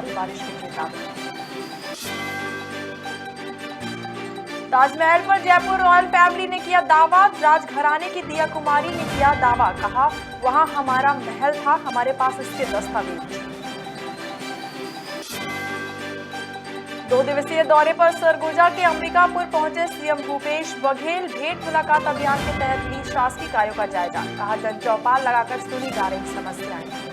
भारी बारिश की चेतावनी। ताजमहल पर जयपुर रॉयल फैमिली ने किया दावा। राजघराने की दिया कुमारी ने किया दावा, कहा वहां हमारा महल था, हमारे पास इसके दस्तावेज। 2 दिवसीय दौरे पर सरगुजा के अंबिकापुर पहुंचे सीएम भूपेश बघेल। भेंट मुलाकात अभियान के तहत ली शासकीय कार्यों का जायजा, कहा जन चौपाल लगाकर सुनी जा रही समस्याएं।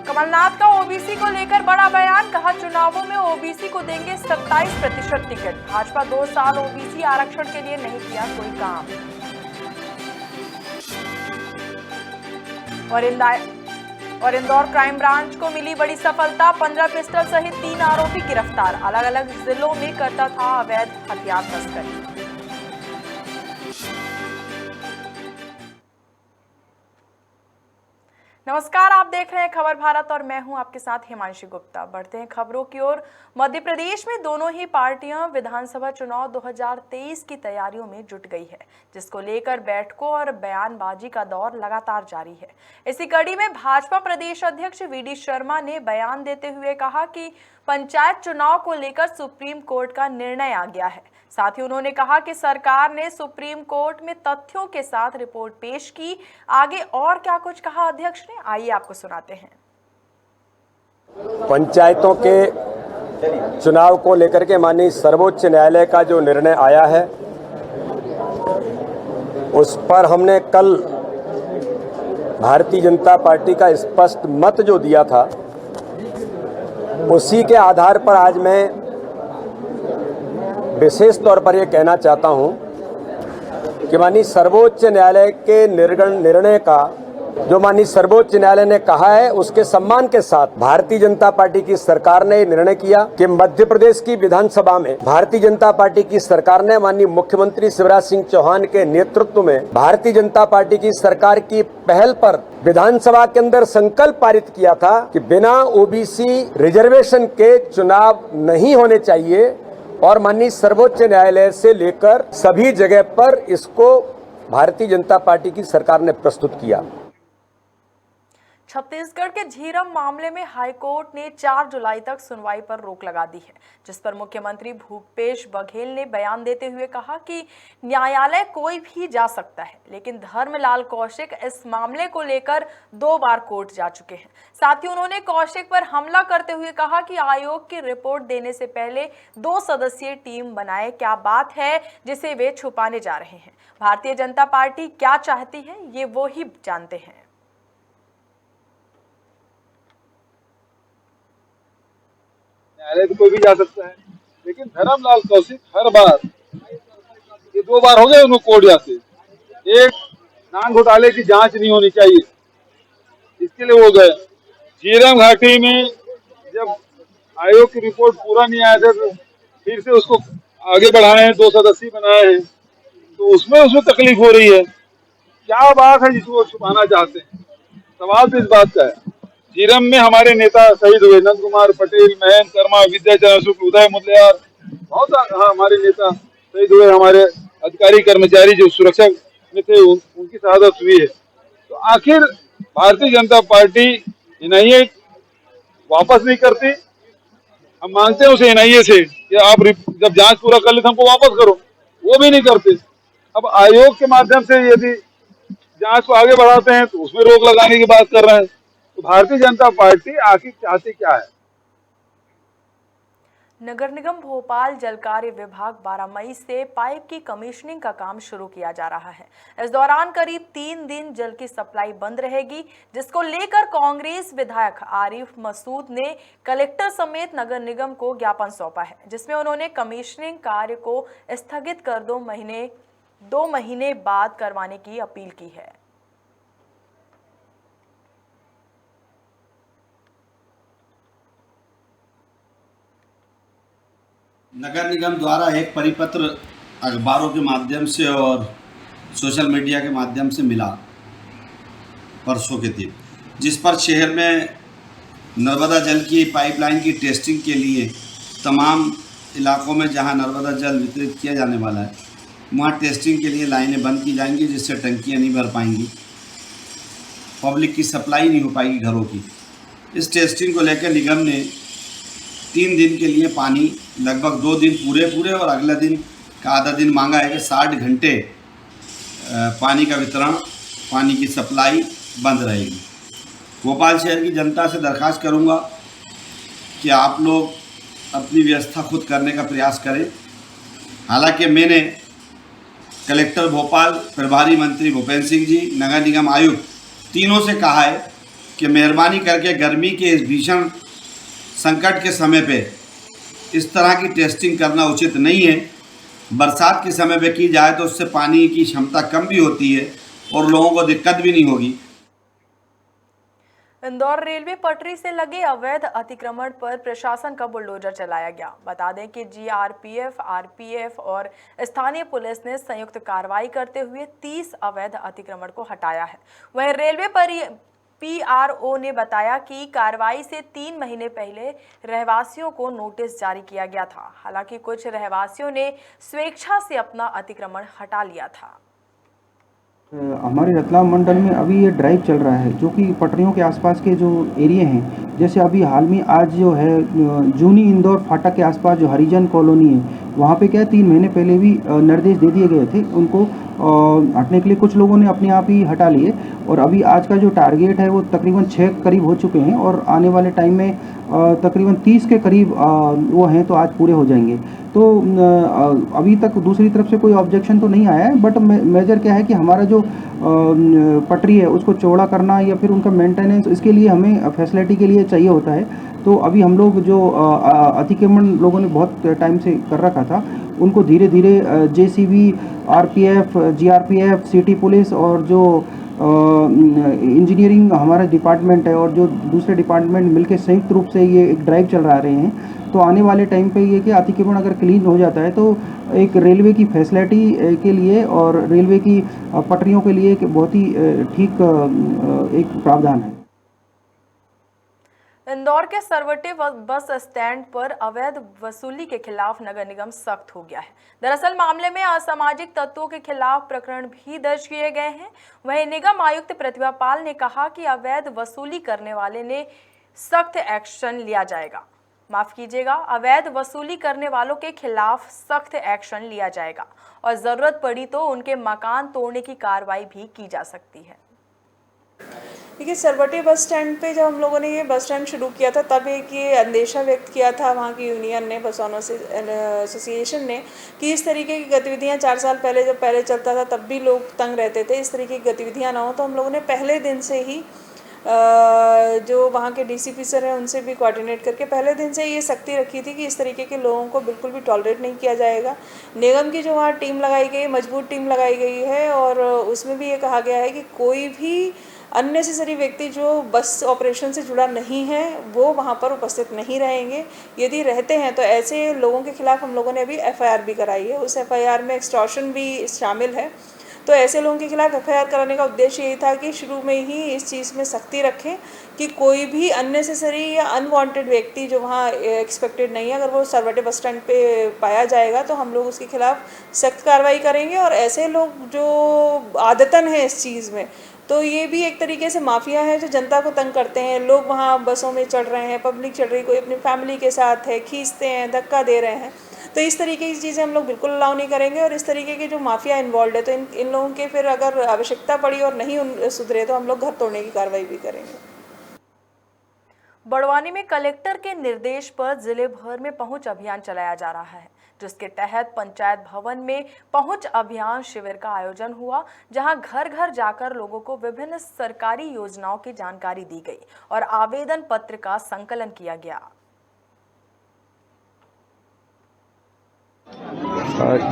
कमलनाथ का ओबीसी को लेकर बड़ा बयान, कहा चुनावों में ओबीसी को देंगे 27% टिकट। भाजपा 2 साल ओबीसी आरक्षण के लिए नहीं किया कोई काम। और इंदौर क्राइम ब्रांच को मिली बड़ी सफलता, 15 पिस्टल सहित 3 आरोपी गिरफ्तार। अलग अलग जिलों में करता था अवैध हथियार तस्करी। नमस्कार, आप देख रहे हैं खबर भारत और मैं हूं आपके साथ हिमांशी गुप्ता। बढ़ते हैं खबरों की ओर। मध्य प्रदेश में दोनों ही पार्टियां विधानसभा चुनाव 2023 की तैयारियों में जुट गई है, जिसको लेकर बैठकों और बयानबाजी का दौर लगातार जारी है। इसी कड़ी में भाजपा प्रदेश अध्यक्ष वीडी शर्मा ने बयान देते हुए कहा कि पंचायत चुनाव को लेकर सुप्रीम कोर्ट का निर्णय आ गया है। साथ ही उन्होंने कहा कि सरकार ने सुप्रीम कोर्ट में तथ्यों के साथ रिपोर्ट पेश की। आगे और क्या कुछ कहा अध्यक्ष ने, आइए आपको सुनाते हैं। पंचायतों के चुनाव को लेकर के माननीय सर्वोच्च न्यायालय का जो निर्णय आया है, उस पर हमने कल भारतीय जनता पार्टी का स्पष्ट मत जो दिया था, उसी के आधार पर आज मैं विशेष तौर पर यह कहना चाहता हूं कि माननीय सर्वोच्च न्यायालय के निर्णय का जो माननीय सर्वोच्च न्यायालय ने कहा है, उसके सम्मान के साथ भारतीय जनता पार्टी की सरकार ने निर्णय किया कि मध्य प्रदेश की विधानसभा में भारतीय जनता पार्टी की सरकार ने माननीय मुख्यमंत्री शिवराज सिंह चौहान के नेतृत्व में भारतीय जनता पार्टी की सरकार की पहल पर विधानसभा के अंदर संकल्प पारित किया था कि बिना ओबीसी रिजर्वेशन के चुनाव नहीं होने चाहिए, और माननीय सर्वोच्च न्यायालय से लेकर सभी जगह पर इसको भारतीय जनता पार्टी की सरकार ने प्रस्तुत किया। छत्तीसगढ़ के झीरम मामले में हाईकोर्ट ने 4 जुलाई तक सुनवाई पर रोक लगा दी है, जिस पर मुख्यमंत्री भूपेश बघेल ने बयान देते हुए कहा कि न्यायालय कोई भी जा सकता है, लेकिन धर्मलाल कौशिक इस मामले को लेकर 2 बार कोर्ट जा चुके हैं। साथ ही उन्होंने कौशिक पर हमला करते हुए कहा कि आयोग की रिपोर्ट देने से पहले 2 सदस्यीय टीम बनाए, क्या बात है जिसे वे छुपाने जा रहे हैं। भारतीय जनता पार्टी क्या चाहती है, ये वो ही जानते हैं। न्यायालय तो कोई भी जा सकता है, लेकिन धर्मलाल कौशिक हर बार, ये 2 बार हो गए उनको कोर्ट जाते, एक नान घोटाले की जांच नहीं होनी चाहिए, इसके लिए वो गए। झीरम घाटी में जब आयोग की रिपोर्ट पूरा नहीं आया था, तो फिर से उसको आगे बढ़ाए हैं, 2 सदस्य बनाए हैं, तो उसमें तकलीफ हो रही है। क्या बात है जिसको छुपाना चाहते हैं? सवाल तो इस बात का है। झीरम में हमारे नेता शहीद हुए, नंद कुमार पटेल, महेंद्र कर्मा, विद्याचरण शुक्ल, उदय मुदलियार, बहुत हमारे नेता शहीद हुए। हमारे अधिकारी कर्मचारी जो सुरक्षा में थे, उनकी शहादत हुई है। तो आखिर भारतीय जनता पार्टी एनआईए वापस नहीं करती। हम मांगते हैं उसे एनआईए से कि आप जब जांच पूरा कर ले तो हमको वापस करो, वो भी नहीं करते। अब आयोग के माध्यम से यदि जांच को आगे बढ़ाते हैं तो उसमें रोक लगाने की बात कर रहे हैं। तो भारतीय जनता पार्टी आखिर चाहती क्या है? नगर निगम भोपाल जल कार्य विभाग 12 मई से पाइप की कमीशनिंग का काम शुरू किया जा रहा है। इस दौरान करीब 3 दिन जल की सप्लाई बंद रहेगी, जिसको लेकर कांग्रेस विधायक आरिफ मसूद ने कलेक्टर समेत नगर निगम को ज्ञापन सौंपा है, जिसमें उन्होंने कमीशनिंग कार्य को स्थगित कर 2 महीने बाद करवाने की अपील की है। नगर निगम द्वारा एक परिपत्र अखबारों के माध्यम से और सोशल मीडिया के माध्यम से मिला परसों के दिन, जिस पर शहर में नर्मदा जल की पाइपलाइन की टेस्टिंग के लिए तमाम इलाकों में जहां नर्मदा जल वितरित किया जाने वाला है, वहां टेस्टिंग के लिए लाइनें बंद की जाएंगी, जिससे टंकियां नहीं भर पाएंगी। पब्लिक की सप्लाई नहीं हो पाएगी घरों की। इस टेस्टिंग को लेकर निगम ने 3 दिन के लिए पानी, लगभग 2 दिन पूरे और अगला दिन का आधा दिन मांगा है कि 60 घंटे पानी का वितरण, पानी की सप्लाई बंद रहेगी। भोपाल शहर की जनता से दरख्वास्त करूंगा कि आप लोग अपनी व्यवस्था खुद करने का प्रयास करें। हालांकि मैंने कलेक्टर भोपाल, प्रभारी मंत्री भूपेंद्र सिंह जी, नगर निगम आयुक्त तीनों से कहा है कि मेहरबानी करके गर्मी के इस भीषण संकट के समय पे इस तरह की टेस्टिंग करना उचित नहीं है। बरसात के समय पे की जाए तो उससे पानी की क्षमता कम भी होती है और लोगों को दिक्कत भी नहीं होगी। इंदौर रेलवे पटरी से लगे अवैध अतिक्रमण पर प्रशासन का बुलडोजर चलाया गया। बता दें कि जीआरपीएफ, आरपीएफ और स्थानीय पुलिस ने संयुक्त कार्रवाई करते हुए 30 अवैध अतिक्रमण को हटाया है। वहीं रेलवे पीआरओ ने बताया कि कार्रवाई से 3 महीने पहले रहवासियों को नोटिस जारी किया गया था। हालांकि कुछ रहवासियों ने स्वेच्छा से अपना अतिक्रमण हटा लिया था। हमारे रतलाम मंडल में अभी ये ड्राइव चल रहा है जो कि पटरियों के आसपास के जो एरिया हैं, जैसे अभी हाल में आज जो है जूनी इंदौर फाटक के आसपास जो हरिजन कॉलोनी है, वहाँ पे क्या है 3 महीने पहले भी निर्देश दे दिए गए थे उनको हटने के लिए। कुछ लोगों ने अपने आप ही हटा लिए और अभी आज का जो टारगेट है वो तकरीबन 6 करीब हो चुके हैं और आने वाले टाइम में तकरीबन 30 के करीब वो हैं, तो आज पूरे हो जाएंगे। तो अभी तक दूसरी तरफ से कोई ऑब्जेक्शन तो नहीं आया है, बट मेजर क्या है कि हमारा जो पटरी है उसको चौड़ा करना या फिर उनका मेंटेनेंस, इसके लिए हमें फैसिलिटी के लिए चाहिए होता है। तो अभी हम लोग जो अतिक्रमण लोगों ने बहुत टाइम से कर रखा था उनको धीरे धीरे JCB, RPF, GRPF, city police और जो इंजीनियरिंग हमारा डिपार्टमेंट है और जो दूसरे डिपार्टमेंट मिलकर संयुक्त रूप से ये एक ड्राइव चला रहे हैं। तो आने वाले टाइम पे ये कि अतिक्रमण अगर क्लीन हो जाता है तो एक रेलवे की फैसिलिटी के लिए और रेलवे की पटरियों के लिए एक बहुत ही ठीक एक प्रावधान है। इंदौर के सरवटे बस स्टैंड पर अवैध वसूली के खिलाफ नगर निगम सख्त हो गया है। दरअसल मामले में असामाजिक तत्वों के खिलाफ प्रकरण भी दर्ज किए गए हैं। वहीं निगम आयुक्त प्रतिभा पाल ने कहा कि अवैध वसूली करने वाले ने सख्त एक्शन लिया जाएगा। माफ कीजिएगा, अवैध वसूली करने वालों के खिलाफ सख्त एक्शन लिया जाएगा और जरूरत पड़ी तो उनके मकान तोड़ने की कार्रवाई भी की जा सकती है। देखिए, सरवटे बस स्टैंड पे जब हम लोगों ने ये बस स्टैंड शुरू किया था तब एक ये अंदेशा व्यक्त किया था वहाँ की यूनियन ने, बस ओनर्स एसोसिएशन ने, कि इस तरीके की गतिविधियाँ 4 साल पहले जब पहले चलता था तब भी लोग तंग रहते थे, इस तरीके की गतिविधियाँ ना हो। तो हम लोगों ने पहले दिन से ही जो वहाँ के डीसीपी सर हैं उनसे भी कोऑर्डिनेट करके पहले दिन से ये सख्ती रखी थी कि इस तरीके के लोगों को बिल्कुल भी टॉलरेट नहीं किया जाएगा। निगम की जो वहाँ टीम लगाई गई, मजबूत टीम लगाई गई है और उसमें भी ये कहा गया है कि कोई भी अननेसेसरी व्यक्ति जो बस ऑपरेशन से जुड़ा नहीं है वो वहाँ पर उपस्थित नहीं रहेंगे। यदि रहते हैं तो ऐसे लोगों के खिलाफ हम लोगों ने अभी एफआईआर भी कराई है। उस एफआईआर में एक्सटॉर्शन भी शामिल है। तो ऐसे लोगों के खिलाफ एफआईआर कराने का उद्देश्य यही था कि शुरू में ही इस चीज़ में सख्ती रखें कि कोई भी अननेसेसरी या अनवांटेड व्यक्ति जो वहाँ एक्सपेक्टेड नहीं है, अगर वो सरवटे बस स्टैंड पे पाया जाएगा तो हम लोग उसके खिलाफ सख्त कार्रवाई करेंगे। और ऐसे लोग जो आदतन है इस चीज़ में, तो ये भी एक तरीके से माफिया है जो जनता को तंग करते हैं। लोग वहाँ बसों में चढ़ रहे हैं, पब्लिक चढ़ रही, कोई अपनी फैमिली के साथ है, खींचते हैं, धक्का दे रहे हैं। तो इस तरीके की चीज़ें हम लोग बिल्कुल अलाउ नहीं करेंगे। और इस तरीके के जो माफिया इन्वॉल्व है तो इन लोगों के फिर अगर आवश्यकता पड़ी और नहीं सुधरे तो हम लोग घर तोड़ने की कार्रवाई भी करेंगे। बड़वानी में कलेक्टर के निर्देश पर जिले भर में पहुंच अभियान चलाया जा रहा है, जिसके तहत पंचायत भवन में पहुंच अभियान शिविर का आयोजन हुआ, जहां घर घर जाकर लोगों को विभिन्न सरकारी योजनाओं की जानकारी दी गई और आवेदन पत्र का संकलन किया गया।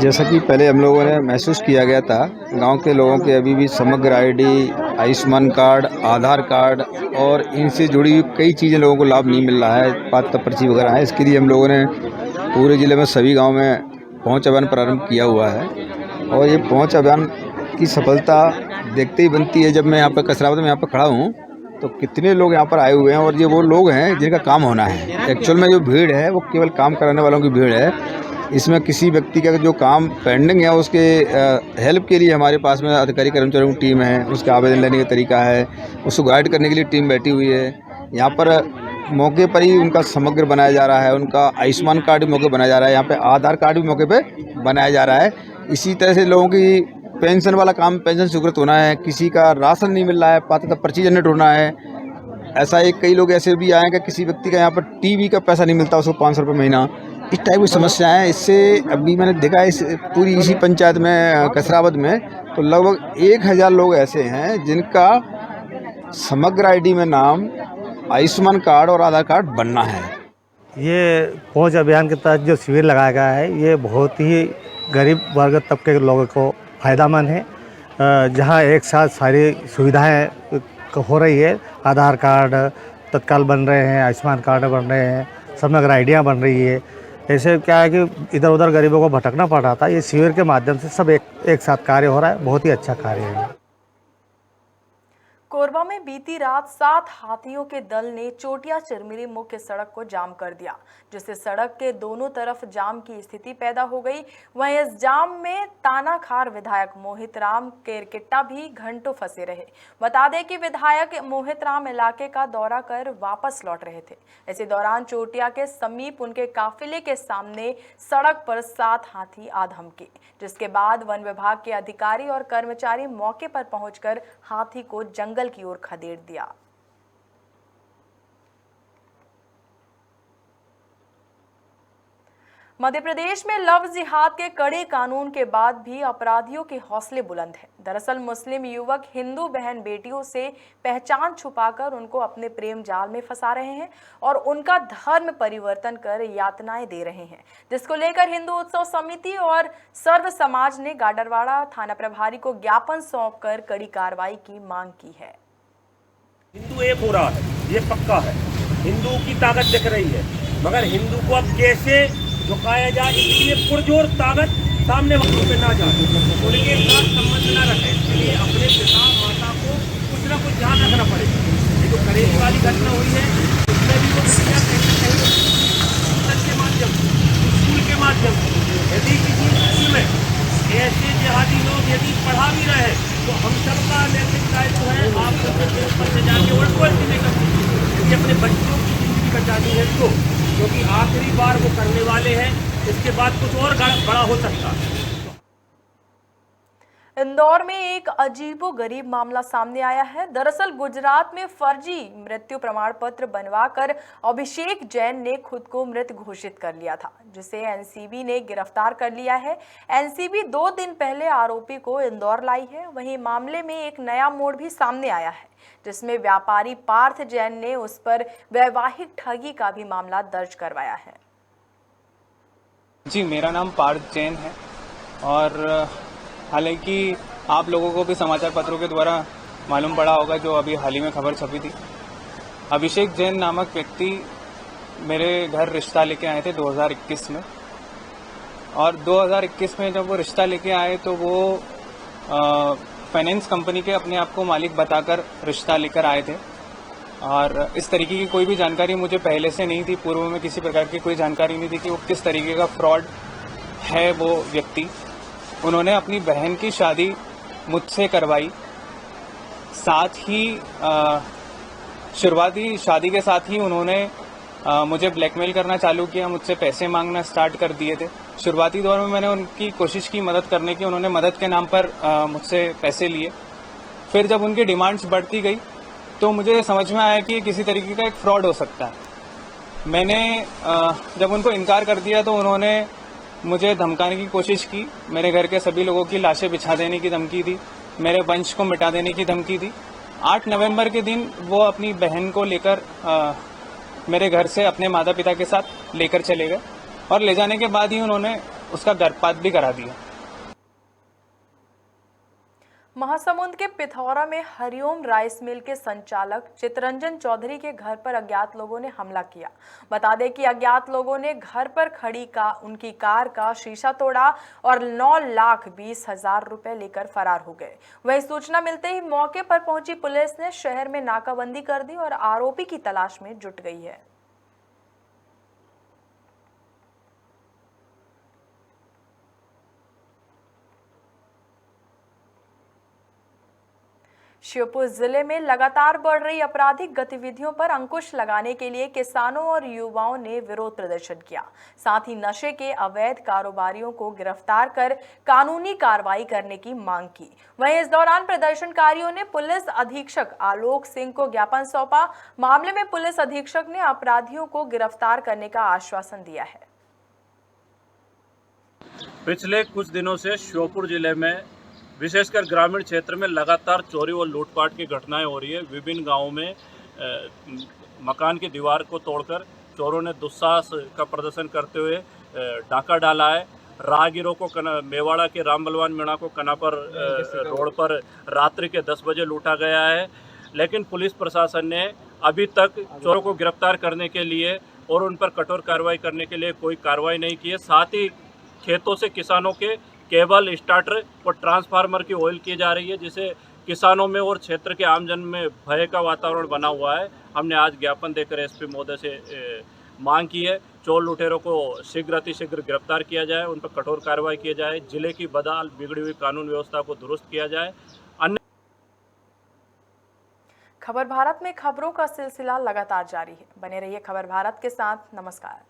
जैसा कि पहले हम लोगों ने महसूस किया गया था, गांव के लोगों के अभी भी समग्र आईडी, आयुष्मान कार्ड, आधार कार्ड और इनसे जुड़ी हुई कई चीज़ें लोगों को लाभ नहीं मिल रहा है, पात्र पर्ची वगैरह है। इसके लिए हम लोगों ने पूरे ज़िले में सभी गांव में पहुंच अभियान प्रारंभ किया हुआ है। और ये पहुंच अभियान की सफलता देखते ही बनती है। जब मैं यहाँ पर कसरावत में यहाँ पर खड़ा हूँ तो कितने लोग यहाँ पर आए हुए हैं और ये वो लोग हैं जिनका काम होना है। एक्चुअल में जो भीड़ है वो केवल काम कराने वालों की भीड़ है। इसमें किसी व्यक्ति का जो काम पेंडिंग है उसके हेल्प के लिए हमारे पास में अधिकारी कर्मचारियों की टीम है, उसके आवेदन लेने का तरीका है, उसको गाइड करने के लिए टीम बैठी हुई है। यहाँ पर मौके पर ही उनका समग्र बनाया जा रहा है, उनका आयुष्मान कार्ड भी मौके बनाया जा रहा है, यहाँ पे आधार कार्ड भी मौके पे बनाया जा रहा है। इसी तरह से लोगों की पेंशन वाला काम, पेंशन स्वीकृत होना है, किसी का राशन नहीं मिल रहा है, पात्रता पर्ची जनरेट होना है। ऐसा एक कई लोग ऐसे भी आए हैं कि किसी व्यक्ति का यहाँ पर टीवी का पैसा नहीं मिलता, उसको 500 रुपये महीना, इस टाइप की समस्याएं हैं। इससे अभी मैंने देखा है इस पूरी इसी पंचायत में कसरावद में तो लगभग 1000 लोग ऐसे हैं जिनका समग्र आईडी में नाम, आयुष्मान कार्ड और आधार कार्ड बनना है। ये पहुंच अभियान के तहत जो शिविर लगाया गया है ये बहुत ही गरीब वर्ग तबके के लोगों को फ़ायदेमंद है, जहां एक साथ सारी सुविधाएं हो रही है। आधार कार्ड तत्काल बन रहे हैं, आयुष्मान कार्ड बन रहे हैं, समग्र आइडिया बन रही है। ऐसे क्या है कि इधर उधर गरीबों को भटकना पड़ रहा था, ये शिविर के माध्यम से सब एक साथ कार्य हो रहा है, बहुत ही अच्छा कार्य है। कोरबा में बीती रात 7 हाथियों के दल ने चोटिया चिरमिरी मुख्य सड़क को जाम कर दिया, जिससे सड़क के दोनों तरफ जाम की स्थिति पैदा हो गई। वहीं इस जाम में तानाखार विधायक मोहित राम केरकेट्टा भी घंटों फंसे रहे। बता दें कि विधायक मोहित राम इलाके का दौरा कर वापस लौट रहे थे। इसी दौरान चोटिया के समीप उनके काफिले के सामने सड़क पर 7 हाथी आ धमके, जिसके बाद वन विभाग के अधिकारी और कर्मचारी मौके पर पहुंचकर हाथी को जंगल की ओर खदेड़ दिया। मध्य प्रदेश में लव जिहाद के कड़े कानून के बाद भी अपराधियों के हौसले बुलंद हैं। दरअसल मुस्लिम युवक हिंदू बहन बेटियों से पहचान छुपाकर उनको अपने प्रेम जाल में फंसा रहे हैं और उनका धर्म परिवर्तन कर यातनाएं दे रहे हैं, जिसको लेकर हिंदू उत्सव समिति और सर्व समाज ने गाडरवाड़ा थाना प्रभारी को ज्ञापन सौंपकर कड़ी कार्रवाई की मांग की है। हिंदू एक हो रहा है, ये पक्का है, हिंदू की ताकत दिख रही है, मगर हिंदू को अब कैसे झुकाया जाए, इसलिए पुरजोर ताकत सामने वालों पे ना जाए, उनके साथ संबंध न रखे। इसलिए अपने पिता माता को कुछ ना कुछ ध्यान रखना पड़ेगा। ये जो करेली वाली घटना हुई है उसमें भी वो कहीं ना कहीं के माध्यम से, स्कूल के माध्यम से, यदि किसी स्कूल में ऐसे जिहादी लोग यदि पढ़ा भी रहे तो हम सबका नैतिक दायित्व है आप उनके ऊपर से जाके उनको नहीं कर सकते। यदि अपने बच्चों की जिंदगी बचानी है तो, क्योंकि आखिरी बार वो करने वाले हैं, इसके बाद कुछ और बड़ा हो सकता है। इंदौर में एक अजीबोगरीब मामला सामने आया है। दरअसल गुजरात में फर्जी मृत्यु प्रमाण पत्र बनवाकर अभिषेक जैन ने खुद को मृत घोषित कर लिया था, जिसे एनसीबी ने गिरफ्तार कर लिया है। एनसीबी 2 दिन पहले आरोपी को इंदौर लाई है। वहीं मामले में एक नया मोड़ भी सामने आया है, जिसमें व्यापारी पार्थ जैन ने उस पर वैवाहिक ठगी का भी मामला दर्ज करवाया है। जी, मेरा नाम पार्थ जैन है और हालांकि आप लोगों को भी समाचार पत्रों के द्वारा मालूम पड़ा होगा, जो अभी हाल ही में खबर छपी थी। अभिषेक जैन नामक व्यक्ति मेरे घर रिश्ता लेके आए थे 2021 में, और 2021 में जब वो रिश्ता लेके आए तो वो फाइनेंस कंपनी के अपने आप को मालिक बताकर रिश्ता लेकर आए थे। और इस तरीके की कोई भी जानकारी मुझे पहले से नहीं थी, पूर्व में किसी प्रकार की कोई जानकारी नहीं थी कि वो किस तरीके का फ्रॉड है वो व्यक्ति। उन्होंने अपनी बहन की शादी मुझसे करवाई, साथ ही शुरुआती शादी के साथ ही उन्होंने मुझे ब्लैकमेल करना चालू किया, मुझसे पैसे मांगना स्टार्ट कर दिए थे। शुरुआती दौर में मैंने उनकी कोशिश की मदद करने की, उन्होंने मदद के नाम पर मुझसे पैसे लिए। फिर जब उनकी डिमांड्स बढ़ती गई तो मुझे समझ में आया कि किसी तरीके का एक फ्रॉड हो सकता है। मैंने जब उनको इनकार कर दिया तो उन्होंने मुझे धमकाने की कोशिश की, मेरे घर के सभी लोगों की लाशें बिछा देने की धमकी दी, मेरे वंश को मिटा देने की धमकी दी। 8 नवंबर के दिन वो अपनी बहन को लेकर मेरे घर से अपने माता पिता के साथ लेकर चले गए और ले जाने के बाद ही उन्होंने उसका गर्भपात भी करा दिया। महासमुंद के पिथौरा में हरिओम राइस मिल के संचालक चितरंजन चौधरी के घर पर अज्ञात लोगों ने हमला किया। बता दें कि अज्ञात लोगों ने घर पर खड़ी उनकी कार का शीशा तोड़ा और 9,20,000 रुपए लेकर फरार हो गए। वहीं सूचना मिलते ही मौके पर पहुंची पुलिस ने शहर में नाकाबंदी कर दी और आरोपी की तलाश में जुट गई है। श्योपुर जिले में लगातार बढ़ रही आपराधिक गतिविधियों पर अंकुश लगाने के लिए किसानों और युवाओं ने विरोध प्रदर्शन किया। साथ ही नशे के अवैध कारोबारियों को गिरफ्तार कर कानूनी कार्रवाई करने की मांग की। वहीं इस दौरान प्रदर्शनकारियों ने पुलिस अधीक्षक आलोक सिंह को ज्ञापन सौंपा। मामले में पुलिस अधीक्षक ने अपराधियों को गिरफ्तार करने का आश्वासन दिया है। पिछले कुछ दिनों से श्योपुर जिले में विशेषकर ग्रामीण क्षेत्र में लगातार चोरी और लूटपाट की घटनाएं हो रही है। विभिन्न गांवों में मकान की दीवार को तोड़कर चोरों ने दुस्साहस का प्रदर्शन करते हुए डाका डाला है। राहगीरों को मेवाड़ा के राम बलवान मीणा को कनापर रोड पर रात्रि के 10 बजे लूटा गया है, लेकिन पुलिस प्रशासन ने अभी तक चोरों को गिरफ्तार करने के लिए और उन पर कठोर कार्रवाई करने के लिए कोई कार्रवाई नहीं की है। साथ ही खेतों से किसानों के केबल, स्टार्टर और ट्रांसफार्मर की ऑयल की जा रही है, जिसे किसानों में और क्षेत्र के आमजन में भय का वातावरण बना हुआ है। हमने आज ज्ञापन देकर एसपी महोदय से मांग की है चोर लुटेरों को शीघ्र अतिशीघ्र गिरफ्तार किया जाए, उन पर कठोर कार्रवाई की जाए, जिले की बदहाल बिगड़ी हुई कानून व्यवस्था को दुरुस्त किया जाए। खबर भारत में खबरों का सिलसिला लगातार जारी है। बने रहिए खबर भारत के साथ। नमस्कार।